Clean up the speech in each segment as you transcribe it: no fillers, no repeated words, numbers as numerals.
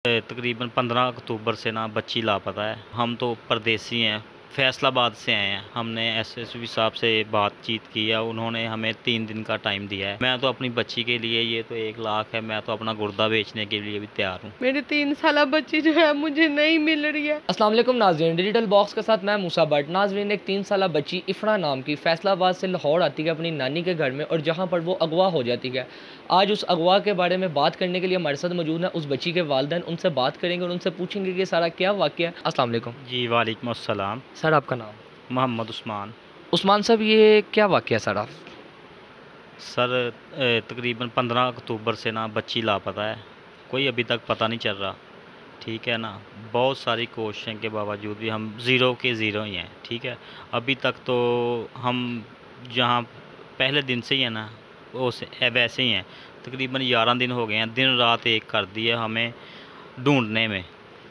तकरीबन 15 अक्टूबर से ना बच्ची लापता है। हम तो परदेसी हैं, फैसलाबाद से आए हैं। हमने एसएसपी साहब से बातचीत की है, उन्होंने हमें 3 दिन का टाइम दिया है। मैं तो अपनी बच्ची के लिए, ये तो 1 लाख है, मैं तो अपना गुर्दा बेचने के लिए भी तैयार हूँ। मेरी 3 साला बच्ची जो है मुझे नहीं मिल रही है। अस्सलाम वालेकुम नाज़रीन, डिजिटल बॉक्स के साथ मैं मूसा भट्ट। नाज़रीन, एक 3 साला बच्ची इफ़रा नाम की फैसलाबाद से लाहौर आती है अपनी नानी के घर में, और जहाँ पर वो अगवा हो जाती है। आज उस अगवा के बारे में बात करने के लिए हमारे साथ मौजूद है उस बच्ची के वालिदैन। उनसे बात करेंगे और उनसे पूछेंगे कि सारा क्या वाक़या है। अस्सलाम वालेकुम। जी वालेकुम अस्सलाम। सर, आपका नाम? मोहम्मद उस्मान। उस्मान साहब, ये क्या वाक़या है सर? सर तकरीबन 15 अक्टूबर से ना बच्ची लापता है, कोई अभी तक पता नहीं चल रहा। ठीक है ना, बहुत सारी कोशिशों के बावजूद भी हम ज़ीरो के ज़ीरो ही हैं। ठीक है, अभी तक तो हम जहाँ पहले दिन से ही है ना, वैसे ही हैं। तकरीबन 11 दिन हो गए हैं, दिन रात एक कर दी है हमें ढूंढने में,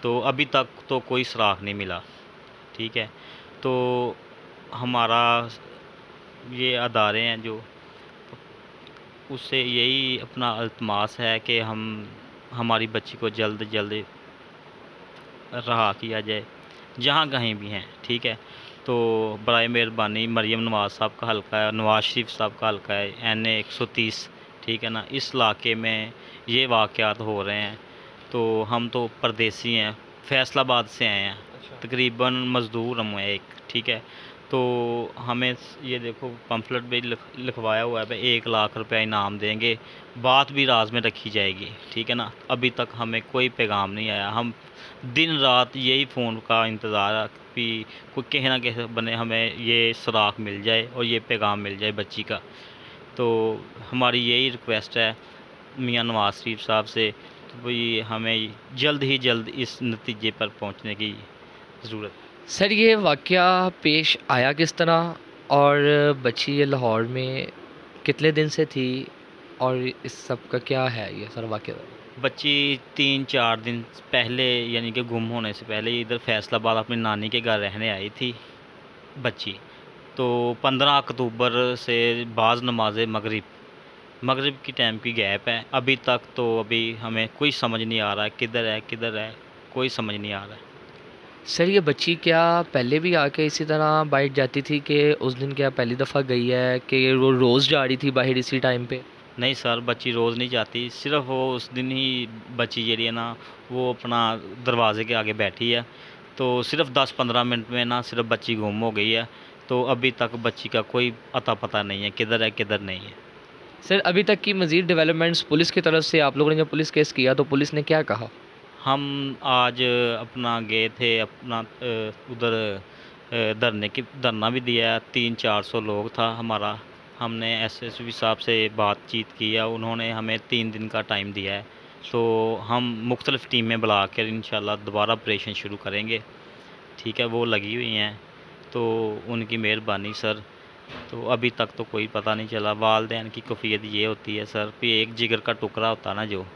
तो अभी तक तो कोई सुराग नहीं मिला। ठीक है, तो हमारा ये अदारे हैं जो, उससे यही अपना अल्तमास है कि हमारी बच्ची को जल्द जल्द रहा किया जाए, जहाँ कहीं भी हैं। ठीक है, तो बराए मेहरबानी, मरियम नवाज़ साहब का हल्का है, नवाज़ शरीफ साहब का हल्का है, NA 130। ठीक है ना, इस इलाके में ये वाक़यात हो रहे हैं। तो हम तो परदेसी हैं, फैसलाबाद से आए हैं। तकरीबन मज़दूर हम हैं एक। ठीक है, तो हमें ये देखो पम्फलेट भी लिखवाया हुआ है भाई, 1 लाख रुपया इनाम देंगे, बात भी राज में रखी जाएगी। ठीक है ना, अभी तक हमें कोई पैगाम नहीं आया। हम दिन रात यही फ़ोन का इंतज़ार है कि कोई कहीं ना कहीं बने हमें ये सुराग मिल जाए और ये पैगाम मिल जाए बच्ची का। तो हमारी यही रिक्वेस्ट है मियां नवाज़ शरीफ साहब से, तो भाई हमें जल्द ही जल्द इस नतीजे पर पहुंचने की ज़रूरत है। सर, ये वाक़या पेश आया किस तरह, और बच्ची ये लाहौर में कितने दिन से थी, और इस सब का क्या है ये सर वाक़या? बच्ची 3-4 दिन पहले, यानी कि गुम होने से पहले इधर फैसलाबाद अपनी नानी के घर रहने आई थी बच्ची। तो 15 अक्टूबर से बाज़ नमाज़ मगरिब की टाइम की गैप है। अभी तक तो अभी हमें कोई समझ नहीं आ रहा है किधर है, कोई समझ नहीं आ रहा है। सर, ये बच्ची क्या पहले भी आके इसी तरह बाहर जाती थी, कि उस दिन क्या पहली दफ़ा गई है, कि वो रोज़ जा रही थी बाहर इसी टाइम पे? नहीं सर, बच्ची रोज़ नहीं जाती, सिर्फ वो उस दिन ही बच्ची जी है ना, वो अपना दरवाजे के आगे बैठी है। तो सिर्फ 10-15 मिनट में ना सिर्फ बच्ची गुम हो गई है। तो अभी तक बच्ची का कोई अता पता नहीं है, किधर है किधर नहीं है। सर, अभी तक की मज़ीद डेवलपमेंट्स पुलिस की तरफ से, आप लोगों ने जब पुलिस केस किया तो पुलिस ने क्या कहा? हम आज अपना गए थे अपना उधर धरना भी दिया है। 300-400 लोग था हमारा। हमने एसएसपी साहब से बातचीत की है, उन्होंने हमें 3 दिन का टाइम दिया है। तो हम मुख्तलिफ़ टीमें बुला कर इंशाल्लाह दोबारा ऑपरेशन शुरू करेंगे। ठीक है, वो लगी हुई हैं, तो उनकी मेहरबानी सर। तो अभी तक तो कोई पता नहीं चला। वालदैन की कैफ़ियत ये होती है सर कि एक जिगर का टुकड़ा होता ना जो,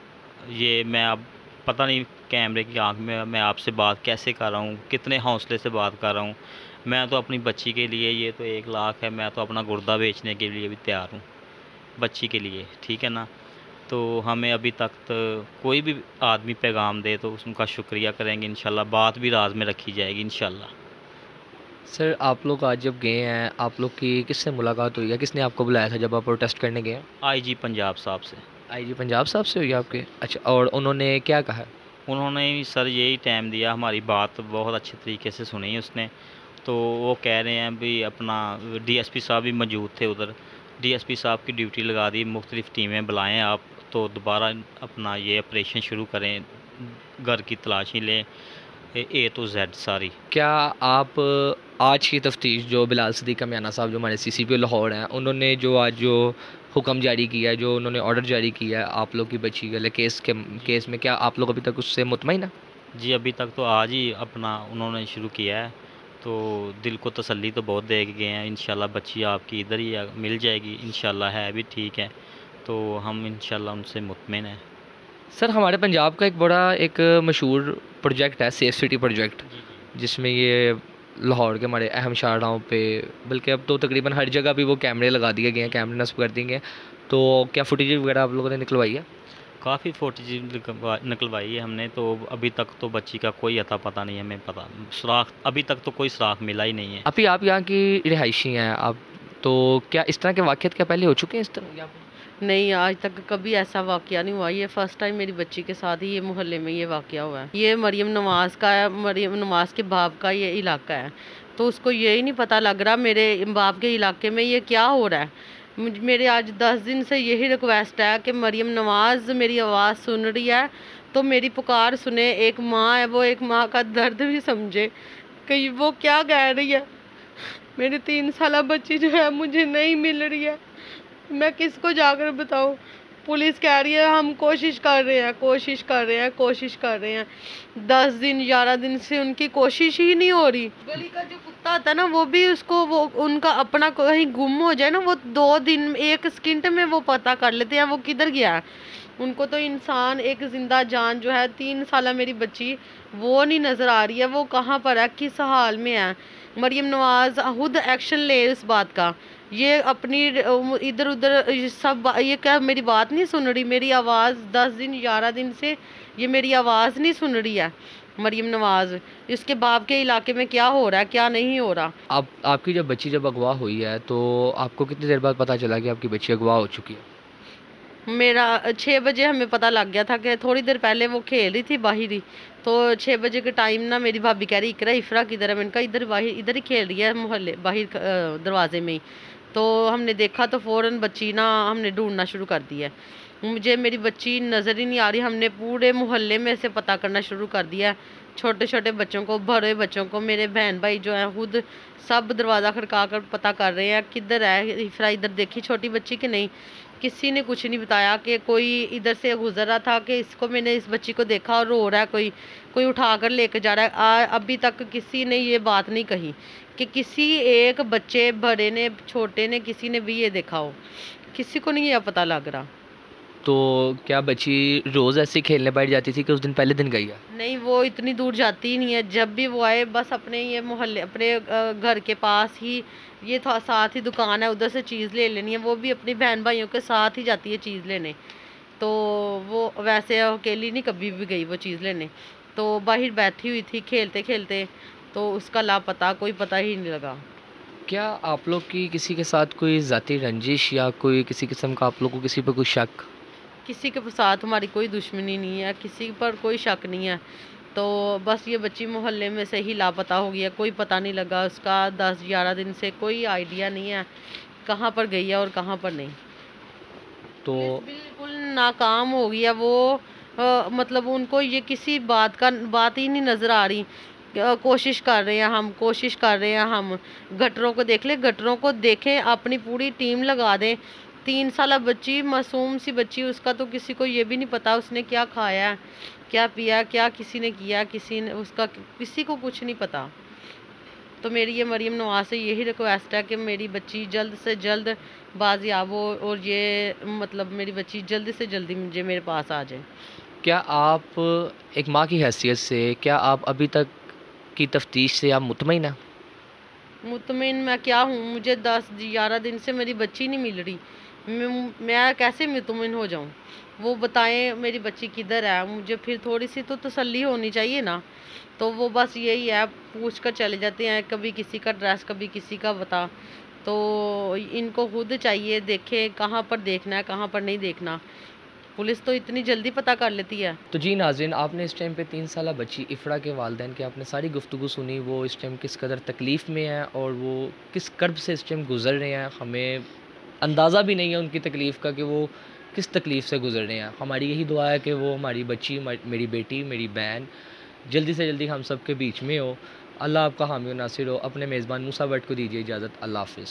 ये मैं अब पता नहीं कैमरे की आंख में मैं आपसे बात कैसे कर रहा हूँ, कितने हौसले से बात कर रहा हूँ। मैं तो अपनी बच्ची के लिए, ये तो 1 लाख है, मैं तो अपना गुर्दा बेचने के लिए भी तैयार हूँ बच्ची के लिए। ठीक है ना, तो हमें अभी तक तो कोई भी आदमी पैगाम दे तो उसका शुक्रिया करेंगे इंशाल्लाह, बात भी राज में रखी जाएगी इंशाल्लाह। सर, आप लोग आज जब गए हैं, आप लोग की किससे मुलाकात हुई है? किसने आपको बुलाया था जब आप प्रोटेस्ट करने गए? IG पंजाब साहब से। आईजी पंजाब साहब से हुई है आपके? अच्छा, और उन्होंने क्या कहा? उन्होंने भी सर यही टाइम दिया, हमारी बात बहुत अच्छे तरीके से सुनी उसने। तो वो कह रहे हैं भी अपना DSP साहब भी मौजूद थे उधर, DSP साहब की ड्यूटी लगा दी, मुख्तलिफ़ टीमें बुलाएं आप, तो दोबारा अपना ये ऑपरेशन शुरू करें, घर की तलाशी लें, A to Z सारी। क्या आप आज की तफ्तीश जो बिलाल सिद्दीक़ मियाना साहब जो हमारे CCP लाहौर हैं, उन्होंने जो आज जो हुक्म जारी किया है, जो उन्होंने ऑर्डर जारी किया है आप लोग की बच्ची के लिए केस में, क्या आप लोग अभी तक उससे मुतमईन हैं? जी अभी तक तो आज ही अपना उन्होंने शुरू किया है, तो दिल को तसल्ली तो बहुत दे के गए हैं। इंशाल्लाह बच्ची आपकी इधर ही मिल जाएगी इंशाल्लाह, है भी ठीक है, तो हम इंशाल्लाह उनसे मुतमिन हैं। सर, हमारे पंजाब का एक बड़ा एक मशहूर प्रोजेक्ट है सेफ सिटी प्रोजेक्ट, जी जी। जिसमें ये लाहौर के हमारे अहम शाहराहों पे, बल्कि अब तो तकरीबन हर जगह भी वो कैमरे लगा दिए गए हैं, कैमरे नस्ब कर दिए गए हैं। तो क्या फुटेज वगैरह आप लोगों ने निकलवाई है? काफ़ी फुटेज निकलवाई है हमने, तो अभी तक तो बच्ची का कोई अता पता नहीं है, हमें पता सुराख अभी तक तो कोई सुराख मिला ही नहीं है। अभी आप यहाँ की रिहायशी हैं आप, तो क्या इस तरह के वाक़यात क्या पहले हो चुके हैं इस तरह यहाँ पे? नहीं, आज तक कभी ऐसा वाकया नहीं हुआ। ये फर्स्ट टाइम मेरी बच्ची के साथ ही ये मोहल्ले में ये वाकया हुआ है। ये मरियम नवाज़ का है, मरियम नवाज़ के बाप का ये इलाका है, तो उसको यही नहीं पता लग रहा मेरे बाप के इलाके में ये क्या हो रहा है। मेरे आज 10 दिन से यही रिक्वेस्ट है कि मरियम नवाज़ मेरी आवाज़ सुन रही है तो मेरी पुकार सुने। एक माँ है, वो एक माँ का दर्द भी समझे कि वो क्या कह रही है। मेरी 3 साल बच्ची जो है मुझे नहीं मिल रही है, मैं किसको जाकर बताऊं। पुलिस कह रही है हम कोशिश कर रहे हैं, कोशिश कर रहे हैं, कोशिश कर रहे हैं। 10 दिन 11 दिन से उनकी कोशिश ही नहीं हो रही। गली का जो कुत्ता आता है ना, वो भी उसको वो उनका अपना कहीं गुम हो जाए ना, वो 2 दिन 1 सेकंड में वो पता कर लेते हैं वो किधर गया है। उनको तो इंसान एक जिंदा जान जो है 3 साल मेरी बच्ची वो नहीं नज़र आ रही है, वो कहाँ पर है, किस हाल में है। मरियम नवाज़ खुद एक्शन ले इस बात का। ये अपनी इधर उधर सब ये क्या मेरी बात नहीं सुन रही, मेरी आवाज़ 10 दिन 11 दिन से ये मेरी आवाज़ नहीं सुन रही है। मरियम नवाज़, इसके बाप के इलाके में क्या हो रहा है, क्या नहीं हो रहा। आपकी जब बच्ची जब अगवा हुई है तो आपको कितनी देर बाद पता चला कि आपकी बच्ची अगवा हो चुकी है? मेरा 6 बजे हमें पता लग गया था कि थोड़ी देर पहले वो खेल रही थी बाहर ही, तो 6 बजे के टाइम ना मेरी भाभी कह रही इकरा इफ़रा किधर है। मैंने कहा इधर बाहर इधर ही खेल रही है मोहल्ले बाहर दरवाजे में ही। तो हमने देखा तो फ़ौरन बच्ची ना हमने ढूंढना शुरू कर दिया। मुझे मेरी बच्ची नज़र ही नहीं आ रही। हमने पूरे मोहल्ले में से पता करना शुरू कर दिया, छोटे छोटे बच्चों को, बड़े बच्चों को। मेरे बहन भाई जो हैं खुद सब दरवाज़ा खड़का कर पता कर रहे हैं किधर है इफ़रा, इधर देखी छोटी बच्ची कि नहीं। किसी ने कुछ नहीं बताया कि कोई इधर से गुजर रहा था कि इसको मैंने इस बच्ची को देखा और रो रहा है, कोई उठा कर लेकर जा रहा है। अभी तक किसी ने ये बात नहीं कही कि किसी एक बच्चे बड़े ने छोटे ने किसी ने भी ये देखा हो। किसी को नहीं यह पता लग रहा। तो क्या बच्ची रोज़ ऐसे ही खेलने बैठ जाती थी कि उस दिन पहले दिन गई है? नहीं, वो इतनी दूर जाती ही नहीं है। जब भी वो आए बस अपने ये मोहल्ले अपने घर के पास ही ये था, साथ ही दुकान है, उधर से चीज़ ले लेनी है। वो भी अपनी बहन भाइयों के साथ ही जाती है चीज़ लेने। तो वो वैसे अकेली नहीं कभी भी गई वो चीज़ लेने। तो बाहर बैठी हुई थी खेलते खेलते, तो उसका लापता कोई पता ही नहीं लगा। क्या आप लोग की किसी के साथ कोई ज़ाती रंजिश या कोई किसी किस्म का आप लोग को किसी पर कोई शक? किसी के साथ हमारी कोई दुश्मनी नहीं है, किसी पर कोई शक नहीं है। तो बस ये बच्ची मोहल्ले में से ही लापता हो गई है, कोई पता नहीं लगा उसका। 10-11 दिन से कोई आइडिया नहीं है कहाँ पर गई है और कहाँ पर नहीं। तो पुलिस बिल्कुल नाकाम हो गई है वो। मतलब उनको ये किसी बात ही नहीं नज़र आ रही। कोशिश कर रहे हैं हम, कोशिश कर रहे हैं हम। गटरों को देख ले, गटरों को देखें, अपनी पूरी टीम लगा दें। 3 साल बच्ची, मासूम सी बच्ची, उसका तो किसी को ये भी नहीं पता उसने क्या खाया है, क्या पिया, क्या किसी ने किया, किसी ने उसका किसी को कुछ नहीं पता। तो मेरी ये मरियम नवाज़ से यही रिक्वेस्ट है कि मेरी बच्ची जल्द से जल्द बाजियाब हो और ये मतलब मेरी बच्ची जल्द से जल्दी मुझे मेरे पास आ जाए। क्या आप एक माँ की हैसियत से क्या आप अभी तक की तफ्तीश से आप मुतमईन हैं? मुतमिन मैं क्या हूँ, मुझे 10-11 दिन से मेरी बच्ची नहीं मिल रही। मैं कैसे मुतमिन हो जाऊँ। वो बताएं मेरी बच्ची किधर है, मुझे फिर थोड़ी सी तो तसल्ली होनी चाहिए ना। तो वो बस यही है, पूछ कर चले जाते हैं, कभी किसी का ड्रेस कभी किसी का बता। तो इनको खुद चाहिए देखे कहाँ पर देखना है कहाँ पर नहीं देखना। पुलिस तो इतनी जल्दी पता कर लेती है। तो जी नाज़रीन, आपने इस टाइम पे 3 साल बच्ची इफ़रा के वालिदैन की आपने सारी गुफ्तगू सुनी। वो इस टाइम किस कदर तकलीफ़ में है और वो किस कर्ब से इस टाइम गुज़र रहे हैं। हमें अंदाज़ा भी नहीं है उनकी तकलीफ़ का कि वो किस तकलीफ़ से गुज़र रहे हैं। हमारी यही दुआ है कि वो हमारी बच्ची, मेरी बेटी, मेरी बहन जल्दी से जल्दी हम सब के बीच में हो। अल्लाह आपका हामी और नासिर हो। अपने मेज़बान मूसा भट्ट को दीजिए इजाज़त। अल्लाह हाफ़िज़।